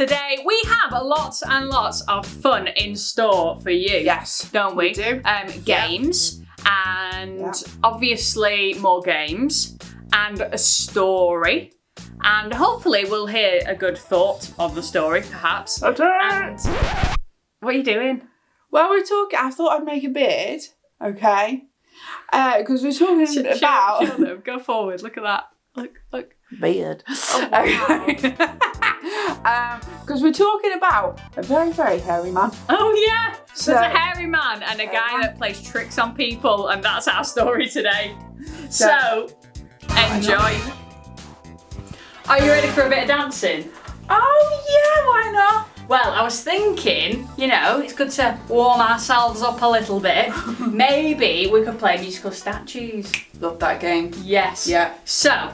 today we have lots and lots of fun in store for you. Yes, don't we? We do. Games and obviously more games and a story. And hopefully we'll hear a good thought of the story, perhaps. Okay. And what are you doing? Well, we're talking. I thought I'd make a beard, okay? Because we're talking about. Show them. Go forward. Look at that. Look. Beard. Oh, wow. Because we're talking about a very, very hairy man. Oh yeah. So, There's a hairy man and a guy that plays tricks on people, and that's our story today. So enjoy. Are you ready for a bit of dancing? Oh yeah, why not? Well, I was thinking, it's good to warm ourselves up a little bit. Maybe we could play musical statues. Love that game. Yes. Yeah. So,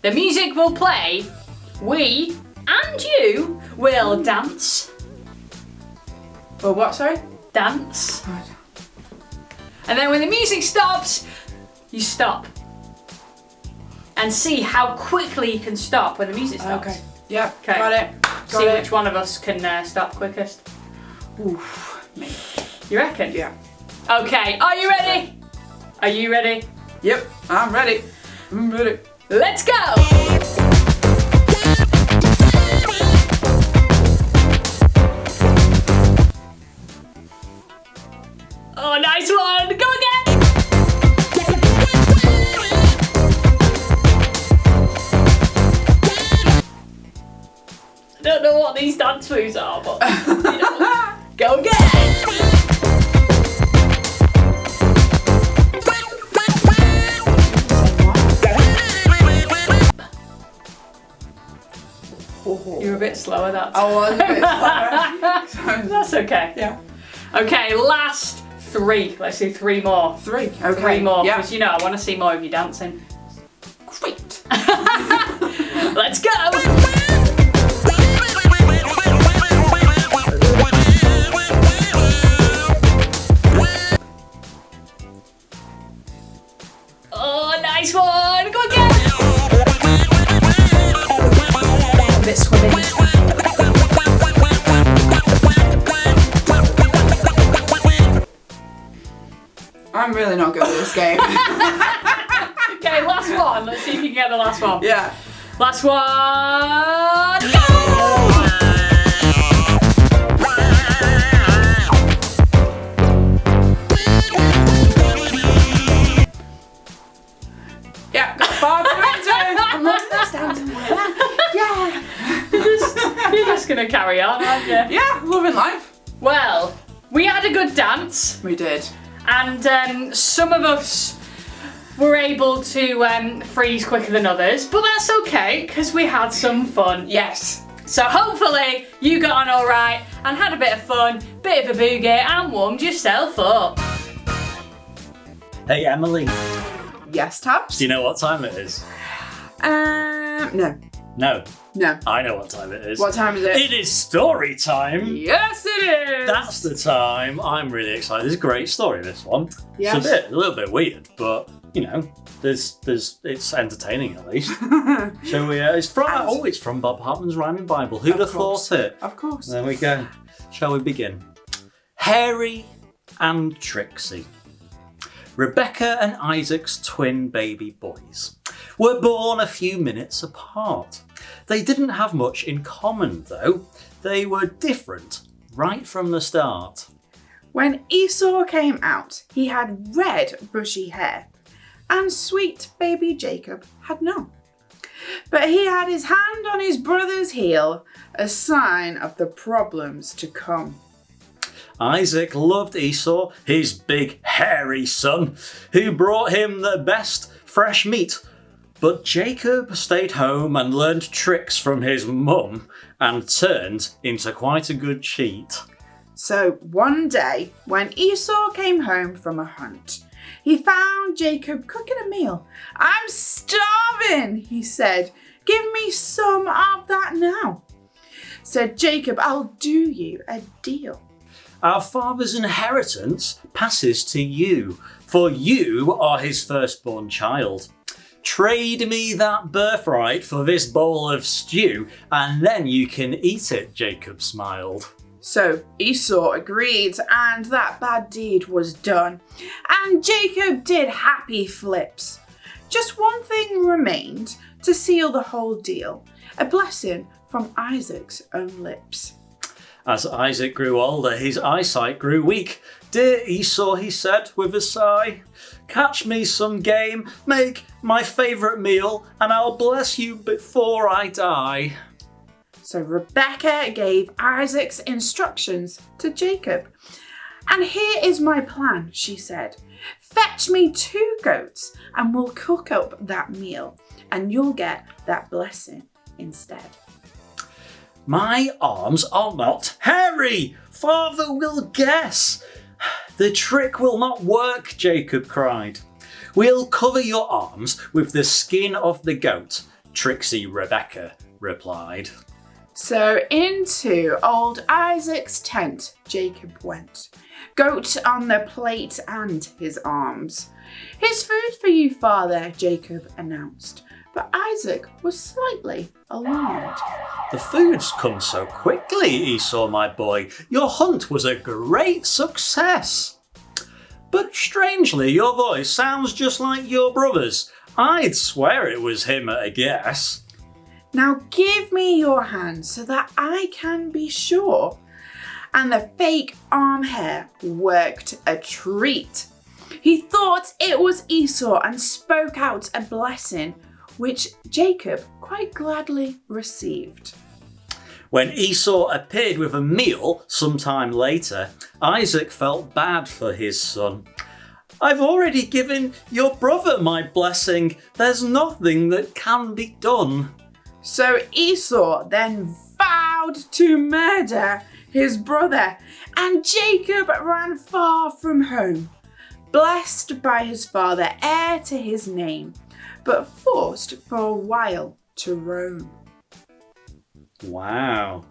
the music will play, we and you will dance. Well, what, sorry? Dance. Right. And then when the music stops, you stop. And see how quickly you can stop when the music stops. Okay. Yeah, Okay. got it. See which one of us can stop quickest. Oof, me. You reckon? Yeah. Okay, are you ready? Are you ready? Yep, I'm ready. I'm ready. Let's go! Oh, nice one! Go again! I don't know what these dance moves are, but go again! You're a bit slower, that's. I was a bit slower. That's okay. Yeah. Okay, last 3. Let's do 3 more. 3. Okay. 3 more, Yeah. because I want to see more of you dancing. Great. Let's go! Oh, nice one! Go again! A bit swimming. I'm really not good at this game. Okay, last one. Let's see if you can get the last one. Yeah. Last one. Go! Yeah, got far too into it. I'm not standing like that. Yeah. You're just gonna carry on, aren't you? Yeah, loving life. Well, we had a good dance, We did. and some of us were able to freeze quicker than others, but that's okay because we had some fun. Yes. So hopefully you got on all right and had a bit of fun, bit of a boogie, and warmed yourself up. Hey Emily, Yes, Tabz? do you know what time it is? No. No, No. I know what time it is. What time is it? It is story time. Yes, it is. That's the time. I'm really excited. This is a great story, this one. Yes. It's a little bit weird, but it's entertaining at least. Shall we? It's from Bob Hartman's Rhyming Bible. Who'd have thought it? Of course. There we go. Shall we begin? Harry and Trixie. Rebecca and Isaac's twin baby boys were born a few minutes apart. They didn't have much in common though. They were different right from the start. When Esau came out, he had red, bushy hair, and sweet baby Jacob had none. But he had his hand on his brother's heel, a sign of the problems to come. Isaac loved Esau, his big hairy son, who brought him the best fresh meat. But Jacob stayed home and learned tricks from his mum and turned into quite a good cheat. So one day, when Esau came home from a hunt, he found Jacob cooking a meal. "I'm starving," he said. "Give me some of that now." Said Jacob, "I'll do you a deal. Our father's inheritance passes to you, for you are his firstborn child. Trade me that birthright for this bowl of stew, and then you can eat it, Jacob smiled. So Esau agreed, and that bad deed was done. And Jacob did happy flips. Just one thing remained to seal the whole deal, a blessing from Isaac's own lips. As Isaac grew older, his eyesight grew weak. Dear Esau, he said with a sigh, catch me some game, make my favourite meal, and I'll bless you before I die. So Rebekah gave Isaac's instructions to Jacob. And here is my plan, she said. Fetch me 2 goats and we'll cook up that meal, and you'll get that blessing instead. My arms are not hairy. Father will guess. The trick will not work, Jacob cried. We'll cover your arms with the skin of the goat, tricksy Rebekah replied. So into old Isaac's tent Jacob went, goat on the plate and his arms. Here's food for you, father, Jacob announced, but Isaac was slightly alarmed. The food's come so quickly, Esau, my boy. Your hunt was a great success. But strangely, your voice sounds just like your brother's. I'd swear it was him at a guess. Now give me your hand so that I can be sure. And the fake arm hair worked a treat. He thought it was Esau and spoke out a blessing, which Jacob quite gladly received. When Esau appeared with a meal sometime later, Isaac felt bad for his son. I've already given your brother my blessing. There's nothing that can be done. So Esau then vowed to murder his brother, and Jacob ran far from home, blessed by his father, heir to his name, but forced for a while to roam. Wow.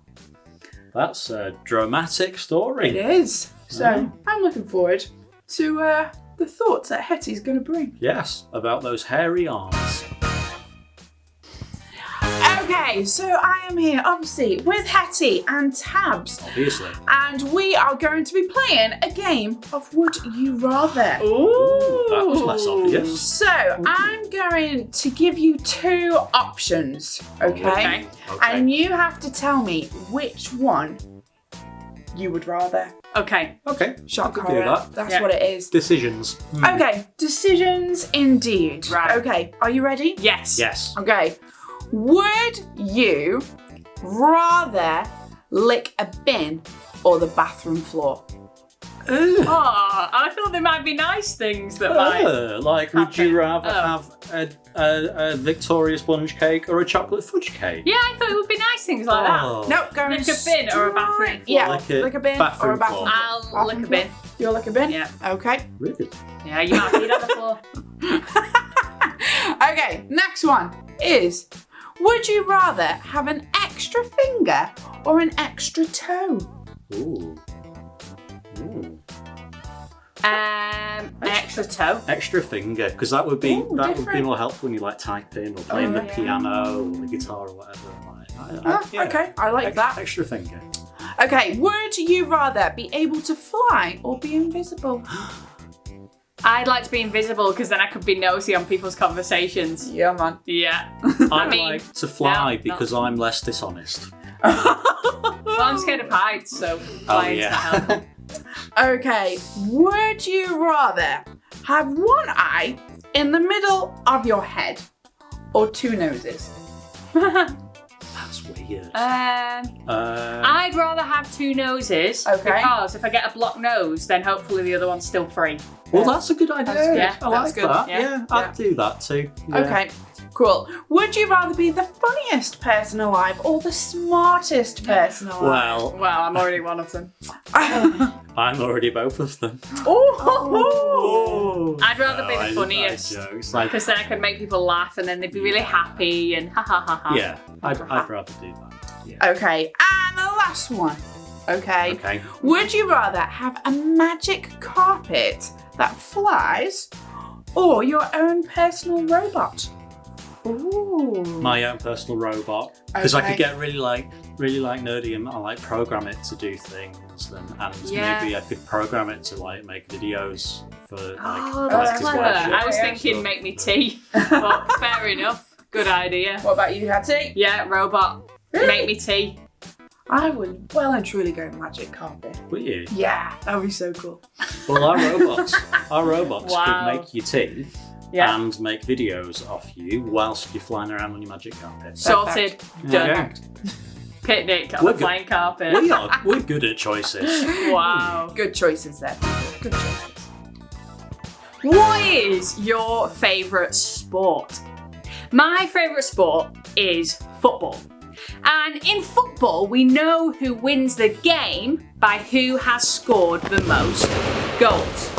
That's a dramatic story. It is. So I'm looking forward to the thoughts that Hettie's going to bring. Yes, about those hairy arms. Okay, so I am here obviously with Hettie and Tabz. Obviously. And we are going to be playing a game of Would You Rather. Ooh, that was less obvious. So I'm going to give you 2 options, okay? And you have to tell me which one you would rather. Okay. Okay. Shock I could do horror. that. That's what it is. Decisions. Okay, decisions indeed. Right. Okay, are you ready? Yes. Yes. Okay. Would you rather lick a bin or the bathroom floor? Ooh. Oh, I thought there might be nice things that might. Like, would you rather happen. have a Victoria sponge cake or a chocolate fudge cake? Yeah, I thought it would be nice things like that. Nope, go Lick a bin or a bathroom floor? Yeah, Lick a bin bathroom or a bathroom floor. floor. I'll lick a bin. You'll lick a bin? Yeah. Okay. Really? Yeah, you might feed on the floor. Okay, next one is, would you rather have an extra finger or an extra toe? Ooh. Ooh. An extra toe. Extra finger, because that would be would be different. more helpful when you like typing or playing the piano or the guitar or whatever. Okay, I like that. Extra finger. Okay, would you rather be able to fly or be invisible? I'd like to be invisible because then I could be nosy on people's conversations. Yeah, man. Yeah. I mean, like to fly no, because I'm less dishonest. Well, I'm scared of heights, so flying's not helpful. Okay, would you rather have one eye in the middle of your head or 2 noses? That's weird. I'd rather have 2 noses. Okay. Because if I get a blocked nose, then hopefully the other one's still free. Well, that's a good idea. That's good. Yeah, I like that's good. that. Yeah. Yeah, I'd do that too. Yeah. Okay, cool. Would you rather be the funniest person alive or the smartest person alive? Well, I'm already one of them. I'm already both of them. Oh! I'd rather be the funniest. Because then I could make people laugh and then they'd be really happy and ha ha ha ha. Yeah, I'd rather do that. Yeah. Okay, and the last one. Okay. Okay. Would you rather have a magic carpet that flies or your own personal robot? Ooh. My own personal robot. Because I Okay. could get really nerdy and I like program it to do things, and maybe I could program it to like make videos for like. Oh, that's collectors' clever. worship I was and thinking stuff. make me tea, but fair enough. Good idea. What about you, Hettie? Yeah, robot. Really? Make me tea. I would well and truly go magic carpet. Would you? Yeah, that would be so cool. Well, our robots Wow. could make you tea Yeah. and make videos of you whilst you're flying around on your magic carpet. Sorted. There you Done. Picnic on We're a good. flying carpet. We're good at choices. Wow. Good choices there. Good choices. What is your favourite sport? My favourite sport is football. And in football, we know who wins the game by who has scored the most goals.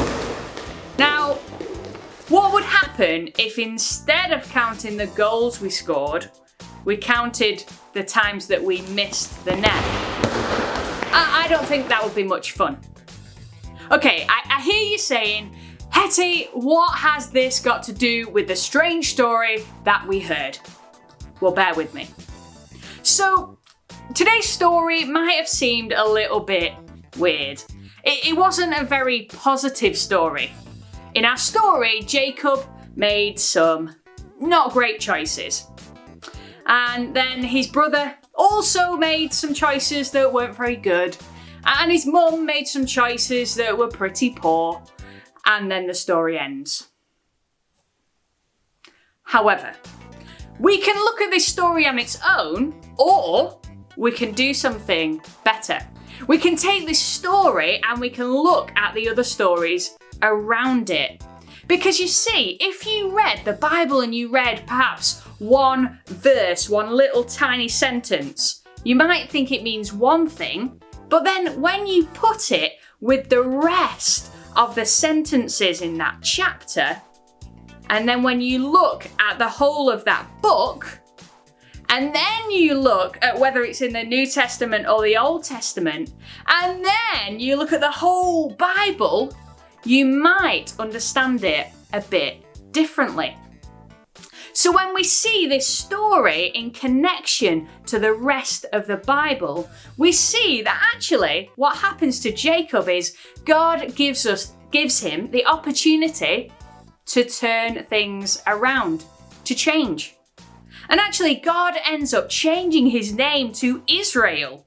Now, what would happen if instead of counting the goals we scored, we counted the times that we missed the net? I don't think that would be much fun. Okay, I hear you saying, Hettie, what has this got to do with the strange story that we heard? Well, bear with me. So, today's story might have seemed a little bit weird. It wasn't a very positive story. In our story, Jacob made some not great choices. And then his brother also made some choices that weren't very good. And his mum made some choices that were pretty poor. And then the story ends. However, we can look at this story on its own, or we can do something better. We can take this story and we can look at the other stories around it. Because you see, if you read the Bible and you read perhaps one verse, one little tiny sentence, you might think it means one thing, but then when you put it with the rest of the sentences in that chapter, and then when you look at the whole of that book, and then you look at whether it's in the New Testament or the Old Testament, and then you look at the whole Bible, you might understand it a bit differently. So when we see this story in connection to the rest of the Bible, we see that actually what happens to Jacob is God gives him the opportunity to turn things around, to change. And actually, God ends up changing his name to Israel.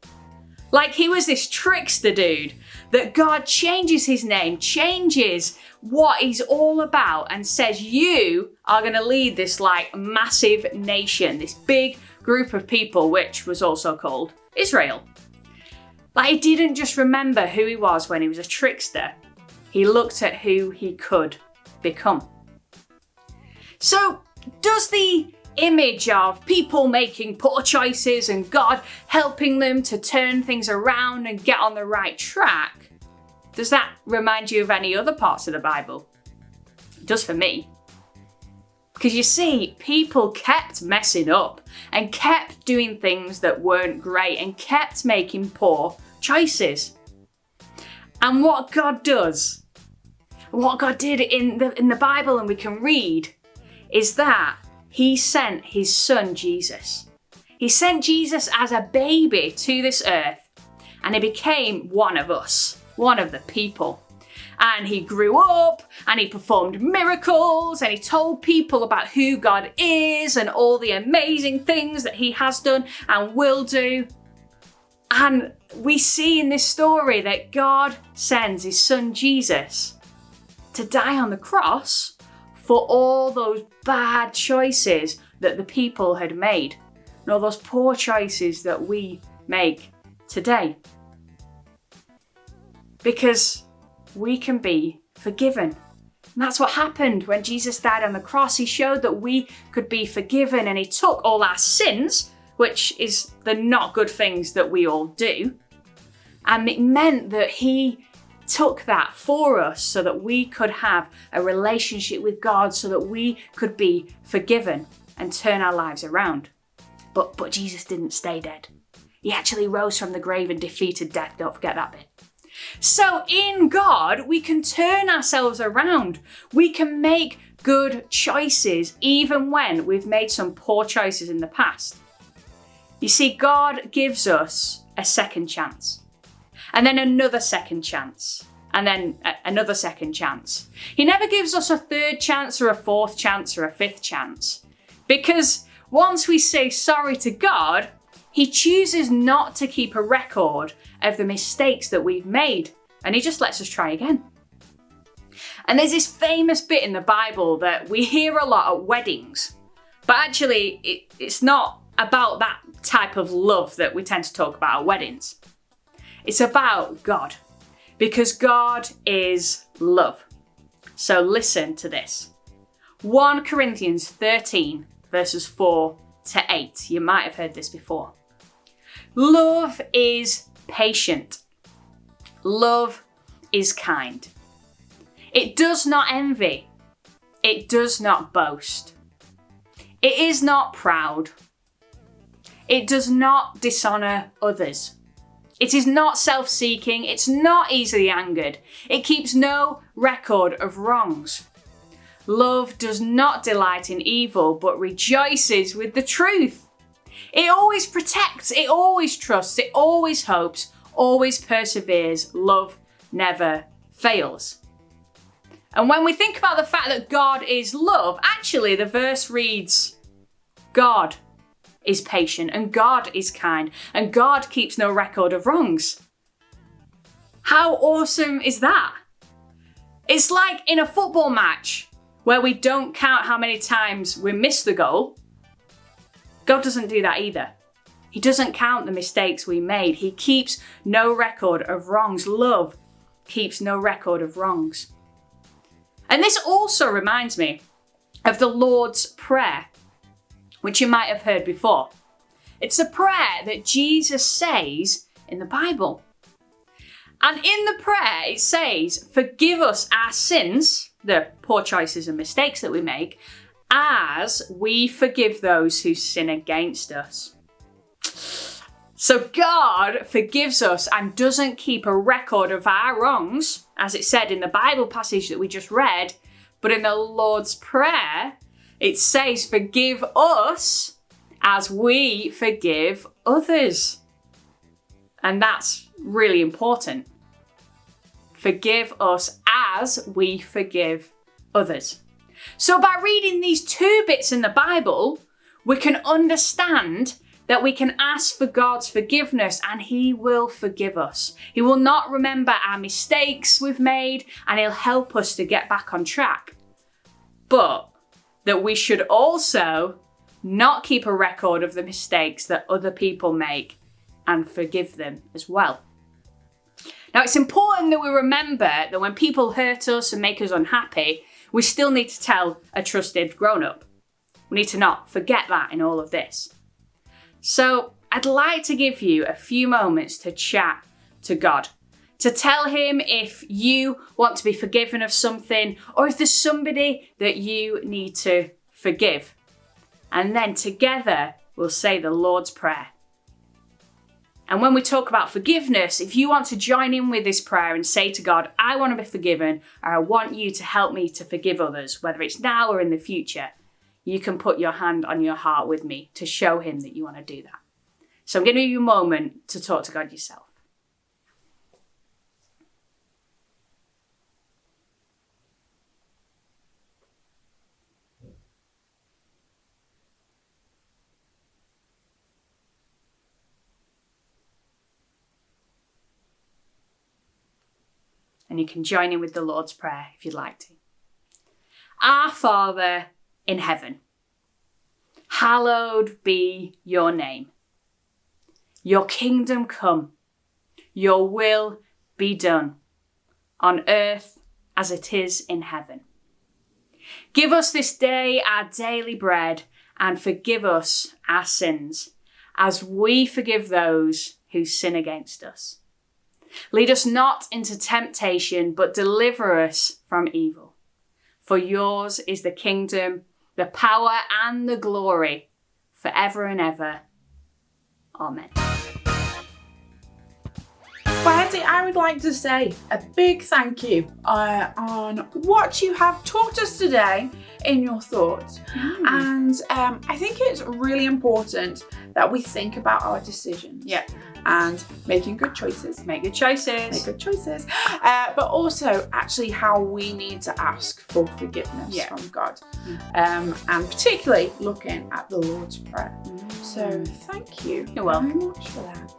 Like he was this trickster dude, that God changes his name, changes what he's all about, and says, you are going to lead this like massive nation, this big group of people, which was also called Israel. Like he didn't just remember who he was when he was a trickster. He looked at who he could become. So, does the image of people making poor choices and God helping them to turn things around and get on the right track, does that remind you of any other parts of the Bible? It does for me. Because you see, people kept messing up and kept doing things that weren't great and kept making poor choices. And what God does, what God did in the Bible, and we can read, is that he sent his son Jesus. He sent Jesus as a baby to this earth, and he became one of us, one of the people. And he grew up and he performed miracles and he told people about who God is and all the amazing things that he has done and will do. And we see in this story that God sends his son Jesus to die on the cross for all those bad choices that the people had made and all those poor choices that we make today. Because we can be forgiven. And that's what happened when Jesus died on the cross. He showed that we could be forgiven, and he took all our sins, which is the not good things that we all do, and it meant that he took that for us so that we could have a relationship with God, so that we could be forgiven and turn our lives around. But Jesus didn't stay dead. He actually rose from the grave and defeated death. Don't forget that bit. So in God, we can turn ourselves around. We can make good choices even when we've made some poor choices in the past. You see, God gives us a second chance, and then another second chance, and then another second chance. He never gives us a third chance or a fourth chance or a fifth chance, because once we say sorry to God, he chooses not to keep a record of the mistakes that we've made, and he just lets us try again. And there's this famous bit in the Bible that we hear a lot at weddings, but actually it's not about that type of love that we tend to talk about at weddings. It's about God, because God is love. So listen to this. 1 Corinthians 13 verses 4 to 8. You might have heard this before. Love is patient. Love is kind. It does not envy. It does not boast. It is not proud. It does not dishonor others. It is not self-seeking. It's not easily angered. It keeps no record of wrongs. Love does not delight in evil, but rejoices with the truth. It always protects. It always trusts. It always hopes. Always perseveres. Love never fails. And when we think about the fact that God is love, actually the verse reads, God is patient, and God is kind, and God keeps no record of wrongs. How awesome is that? It's like in a football match where we don't count how many times we miss the goal. God doesn't do that either. He doesn't count the mistakes we made. He keeps no record of wrongs. Love keeps no record of wrongs. And this also reminds me of the Lord's Prayer, which you might have heard before. It's a prayer that Jesus says in the Bible. And in the prayer, it says, forgive us our sins, the poor choices and mistakes that we make, as we forgive those who sin against us. So God forgives us and doesn't keep a record of our wrongs, as it said in the Bible passage that we just read, but in the Lord's Prayer, it says, forgive us as we forgive others. And that's really important. Forgive us as we forgive others. So by reading these two bits in the Bible, we can understand that we can ask for God's forgiveness and he will forgive us. He will not remember our mistakes we've made and he'll help us to get back on track. But that we should also not keep a record of the mistakes that other people make and forgive them as well. Now, it's important that we remember that when people hurt us and make us unhappy, we still need to tell a trusted grown-up. We need to not forget that in all of this. So I'd like to give you a few moments to chat to God, to tell him if you want to be forgiven of something or if there's somebody that you need to forgive. And then together we'll say the Lord's Prayer. And when we talk about forgiveness, if you want to join in with this prayer and say to God, I want to be forgiven, or I want you to help me to forgive others, whether it's now or in the future, you can put your hand on your heart with me to show him that you want to do that. So I'm going to give you a moment to talk to God yourself. And you can join in with the Lord's Prayer if you'd like to. Our Father in heaven, hallowed be your name. Your kingdom come, your will be done, on earth as it is in heaven. Give us this day our daily bread and forgive us our sins, as we forgive those who sin against us. Lead us not into temptation, but deliver us from evil. For yours is the kingdom, the power and the glory, forever and ever. Amen. Well, Hettie, I would like to say a big thank you on what you have taught us today in your thoughts. And I think it's really important that we think about our decisions. Yeah. And making good choices. Make good choices. Make good choices. But also actually how we need to ask for forgiveness from God. And particularly looking at the Lord's Prayer. So thank you You're welcome. very much for that.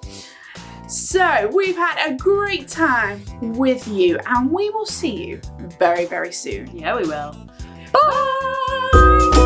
So we've had a great time with you and we will see you very, very soon. Yeah, we will. Bye!